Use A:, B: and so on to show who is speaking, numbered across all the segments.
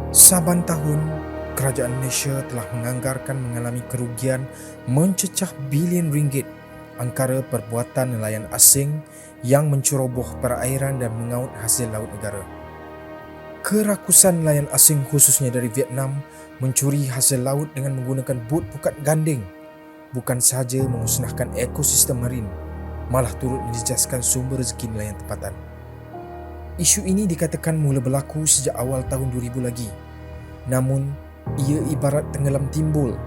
A: Saban tahun, kerajaan Malaysia telah menganggarkan mengalami kerugian mencecah bilion ringgit angkara perbuatan nelayan asing yang menceroboh perairan dan mengaut hasil laut negara. Kerakusan nelayan asing khususnya dari Vietnam mencuri hasil laut dengan menggunakan bot pukat ganding bukan sahaja memusnahkan ekosistem marin, malah turut menjejaskan sumber rezeki nelayan tempatan. Isu ini dikatakan mula berlaku sejak awal tahun 2000 lagi. Namun, ia ibarat tenggelam timbul,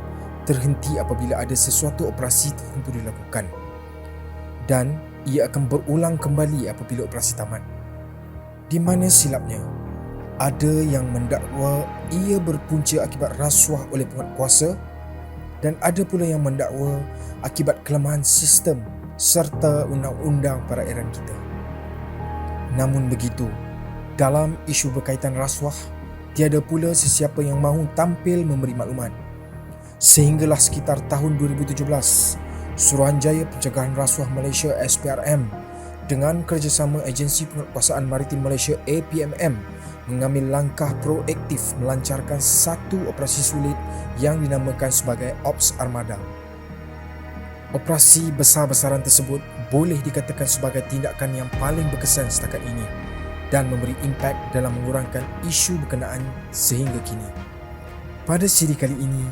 A: terhenti apabila ada sesuatu operasi tertentu dilakukan. Dan ia akan berulang kembali apabila operasi tamat. Di mana silapnya? Ada yang mendakwa ia berpunca akibat rasuah oleh penguatkuasa dan ada pula yang mendakwa akibat kelemahan sistem serta undang-undang perairan kita. Namun begitu, dalam isu berkaitan rasuah, tiada pula sesiapa yang mahu tampil memberi maklumat. Sehinggalah sekitar tahun 2017, Suruhanjaya Pencegahan Rasuah Malaysia SPRM dengan kerjasama Agensi Penguatkuasaan Maritim Malaysia APMM mengambil langkah proaktif melancarkan satu operasi sulit yang dinamakan sebagai Ops Armada. Operasi besar-besaran tersebut boleh dikatakan sebagai tindakan yang paling berkesan setakat ini dan memberi impak dalam mengurangkan isu berkenaan sehingga kini. Pada siri kali ini,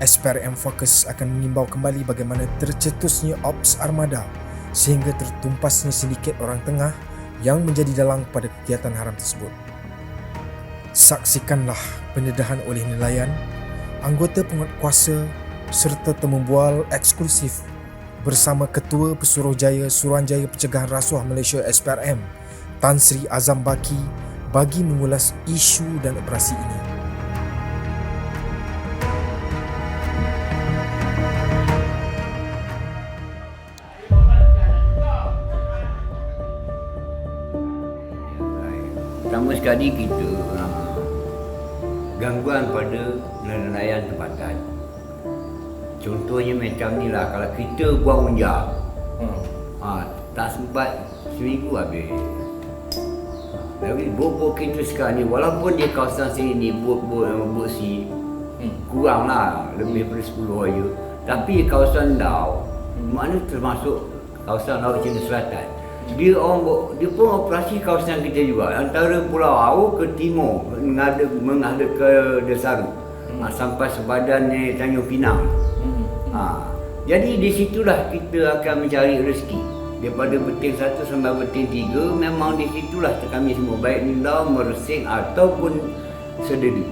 A: SPRM fokus akan mengimbau kembali bagaimana tercetusnya Ops Armada sehingga tertumpasnya sindiket orang tengah yang menjadi dalang pada kegiatan haram tersebut. Saksikanlah pendedahan oleh nelayan, anggota penguatkuasa serta temu bual eksklusif bersama Ketua Pesuruhjaya Suruhanjaya Pencegahan Rasuah Malaysia SPRM, Tan Sri Azam Baki bagi mengulas isu dan operasi ini.
B: Pertama sekali kita gangguan pada nelayan tempatan. Contohnya macam ni lah, kalau kita buang unjak, tak sempat seminggu habis. Tapi bot-bot kita sekarang ni, walaupun dia kawasan sini ni bot si kurang lah, lebih daripada 10 raya. Tapi kawasan Dau, mana termasuk kawasan Laut Cina Selatan, dia pun operasi kawasan kita juga, antara Pulau Au ke timur menghadap ke Desaru, sampai sebadan Tanjung Pinang. Jadi di situlah kita akan mencari rezeki. Daripada beting 1 sampai beting 3, memang di situlah kami semua, baik Nindau, Mersing ataupun Sedeli.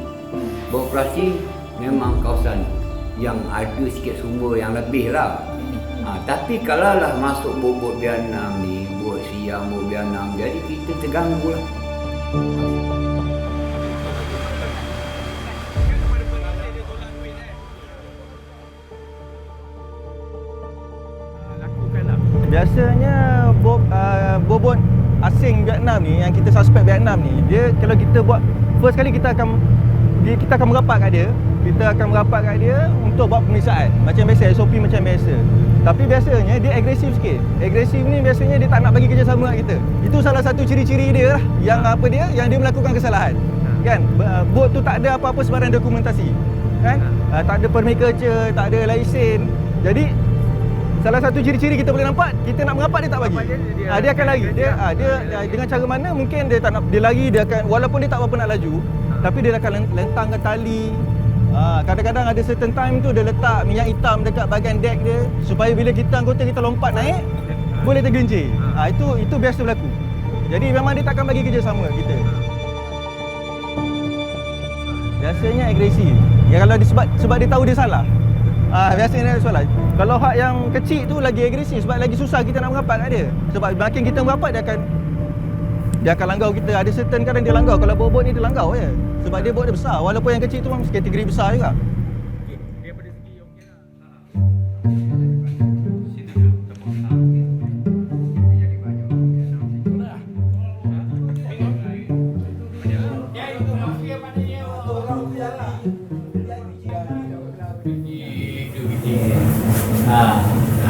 B: Beroperasi memang kawasan yang ada sikit sumber yang lebih lah. Tapi kalau lah masuk bot Vietnam ni, bot siang, bot Vietnam, jadi kita terganggu lah.
C: Biasanya bobot asing Vietnam ni, yang kita suspek Vietnam ni, dia kalau kita buat first kali kita akan merapat kat dia. Kita akan merapat kat dia untuk buat pemeriksaan macam biasa, SOP macam biasa. Tapi biasanya dia agresif sikit. Agresif ni biasanya dia tak nak bagi kerjasama kat kita. Itu salah satu ciri-ciri dia lah, yang dia melakukan kesalahan. Kan? Bot tu tak ada apa-apa sebarang dokumentasi. Kan? Tak ada permit kerja, tak ada lesen. Jadi salah satu ciri-ciri kita boleh nampak, kita nak merapat dia tak bagi. Dia akan lari. Dia dengan cara mana mungkin dia tak nak, dia lari, dia akan, walaupun dia tak apa nak laju, tapi dia akan lentangkan tali. Kadang-kadang ada certain time tu dia letak minyak hitam dekat bahagian deck dia supaya bila anggota kita lompat naik boleh tergelincir. Itu biasa berlaku. Jadi memang dia takkan bagi kerjasama kita. Biasanya agresif. Ya kalau sebab dia tahu dia salah. Biasanya dia salah. Kalau hak yang kecil tu lagi agresif sebab lagi susah kita nak merapat kat dia. Sebab makin kita merapat dia akan langgau kita. Ada certain kadang dia langgau. Kalau bot ni dia langgau je. Sebab dia bot dia besar. Walaupun yang kecil tu memang kategori besar juga. Daripada segi okey lah.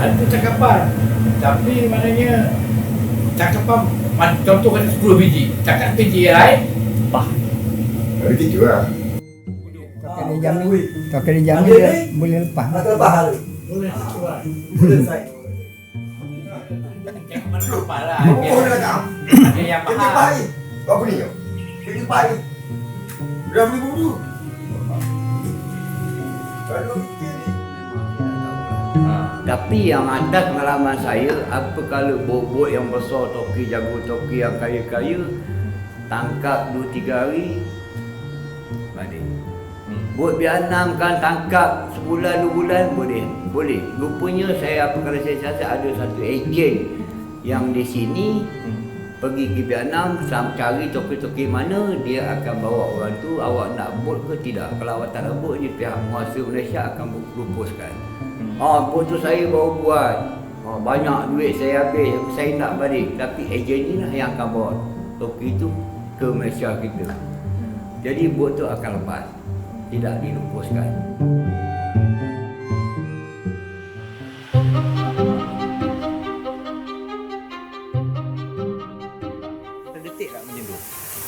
D: Itu cakapan. Tapi maknanya cakapan, contoh kata 10 biji. Cakap biji yang lain,
E: Begitu lah. Kena jamin. Kalau kena jamin dia boleh lepas.
D: Boleh cuba.
F: Lupa lah. Ada yang mahal.
G: Kau beli ya? Beli pagi. Dah beli dulu. Kalau
B: Tapi yang atas pengalaman saya, apa kalau bot-bot yang besar, toki jago toki yang kaya-kaya, tangkap 2-3 hari, balik. Bot Vietnam kan tangkap sebulan 2 bulan boleh. Rupanya apa kalau saya rasa ada satu ejen yang di sini pergi ke Vietnam, cari toki-toki mana, dia akan bawa orang tu, awak nak bot ke tidak. Kalau awak tak nak bot, ni pihak menguasa Malaysia akan propose-kan. Bot tu saya baru buat, banyak duit saya habis, saya nak balik. Tapi ejen ni lah yang akan bawa toki tu ke Malaysia kita. Jadi bot tu akan lepas, tidak dilupuskan.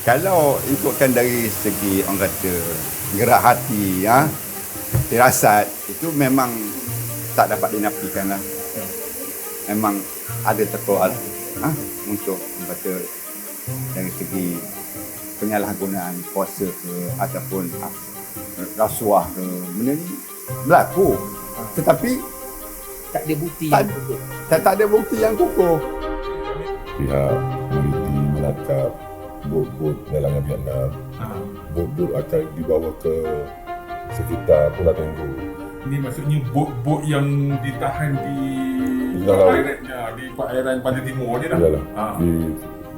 H: Kalau ikutkan dari segi orang kata gerak hati, firasat, itu memang tak dapat dinafikan lah. Memang ada tersoal untuk orang kata dari segi penyalahgunaan kuasa ke ataupun rasuah ke, benda ni berlaku. Tetapi
F: Tak ada bukti
H: tak,
F: yang cukup.
H: tak ada bukti yang kukuh.
I: Pihak polisi menangkap bot-bot penghalangan Vietnam. Bot-bot akan dibawa ke sekitar Pulau Tenggu.
J: Ini maksudnya bot-bot yang ditahan di
I: Dalam-
J: di perairan Pantai Timur ni lah.
I: Yalah, di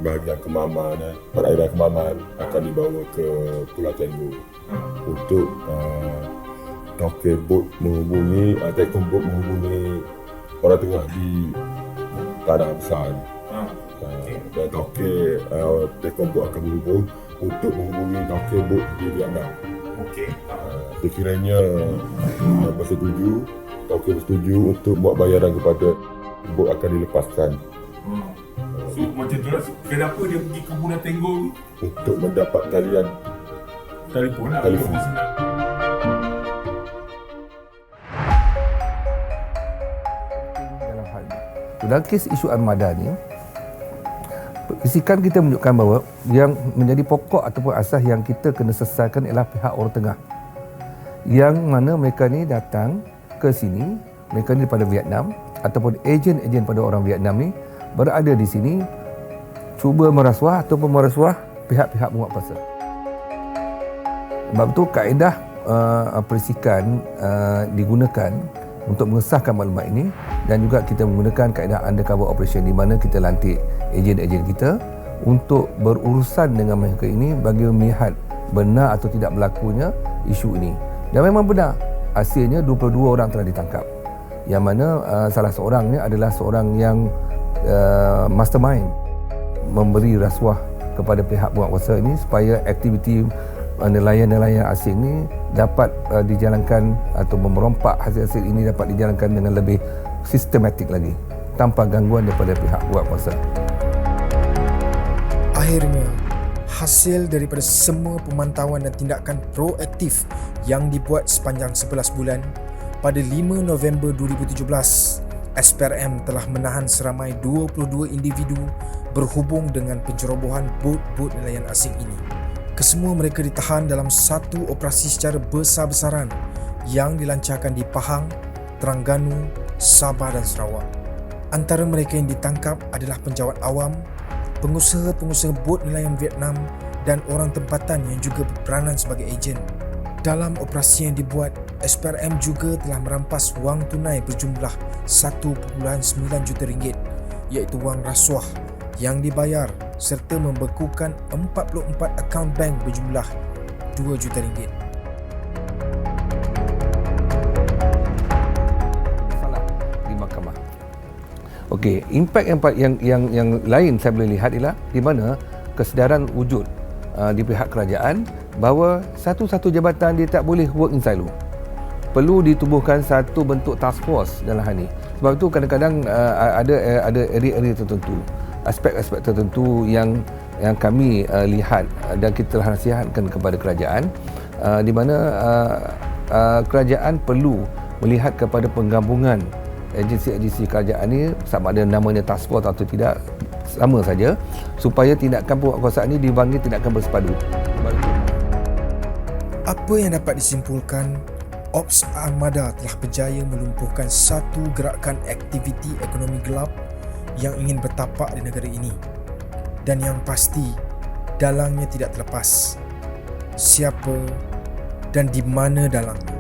I: bahagian Kemaman, perairan Kemaman akan dibawa ke Pulau Tenggu untuk toke bot menghubungi, tekong bot menghubungi orang tengah di tanah besar. Dan toke tekong bot akan menghubung untuk menghubungi toke bot di Vietnam.
J: Okey.
I: Sekiranya bersetuju, toke bersetuju untuk buat bayaran kepada bot akan dilepaskan
J: So macam tu lah. Kenapa dia pergi ke Pulau Tenggu
I: untuk mendapat talian
J: telefon lah.
I: Telefon.
J: Lebih senang.
K: Dalam hal ini. Dalam kes isu armada ni, bisikan kita menunjukkan bahawa yang menjadi pokok ataupun asas yang kita kena selesaikan ialah pihak orang tengah. Yang mana mereka ni datang ke sini, mereka ni daripada Vietnam ataupun ejen-ejen pada orang Vietnam ni berada di sini cuba merasuah ataupun merasuah pihak-pihak penguatkuasa. Sebab itu kaedah perisikan digunakan untuk mengesahkan maklumat ini, dan juga kita menggunakan kaedah undercover operation di mana kita lantik ejen-ejen kita untuk berurusan dengan mereka ini bagi melihat benar atau tidak berlakunya isu ini. Dan memang benar, hasilnya 22 orang telah ditangkap. Yang mana salah seorangnya adalah seorang yang mastermind memberi rasuah kepada pihak penguatkuasa ini supaya aktiviti nelayan-nelayan asing ini dapat dijalankan atau merompak hasil-hasil ini dapat dijalankan dengan lebih sistematik lagi tanpa gangguan daripada pihak penguatkuasa.
A: Akhirnya, hasil daripada semua pemantauan dan tindakan proaktif yang dibuat sepanjang 11 bulan, pada 5 November 2017, SPRM telah menahan seramai 22 individu berhubung dengan pencerobohan bot-bot nelayan asing ini. Kesemua mereka ditahan dalam satu operasi secara besar-besaran yang dilancarkan di Pahang, Terengganu, Sabah dan Sarawak. Antara mereka yang ditangkap adalah penjawat awam, pengusaha-pengusaha bot nelayan Vietnam dan orang tempatan yang juga berperanan sebagai ejen. Dalam operasi yang dibuat, SPRM juga telah merampas wang tunai berjumlah 1.9 juta ringgit, iaitu wang rasuah yang dibayar serta membekukan 44 akaun bank berjumlah 2 juta ringgit.
K: Salah di mahkamah. Okey, impak yang lain saya boleh lihat ialah di mana kesedaran wujud di pihak kerajaan bahawa satu-satu jabatan dia tak boleh work in silo. Perlu ditubuhkan satu bentuk task force dalam hal ini. Sebab itu kadang-kadang ada area-area tertentu, aspek-aspek tertentu yang kami lihat dan kita telah nasihatkan kepada kerajaan di mana kerajaan perlu melihat kepada penggabungan agensi-agensi kerajaan ini, sama ada namanya task force atau tidak, sama saja, supaya tindakan penguatkuasaan ini dipanggil tindakan bersepadu.
A: Apa yang dapat disimpulkan, Ops Armada telah berjaya melumpuhkan satu gerakan aktiviti ekonomi gelap yang ingin bertapak di negara ini. Dan yang pasti, dalangnya tidak terlepas. Siapa dan di mana dalangnya?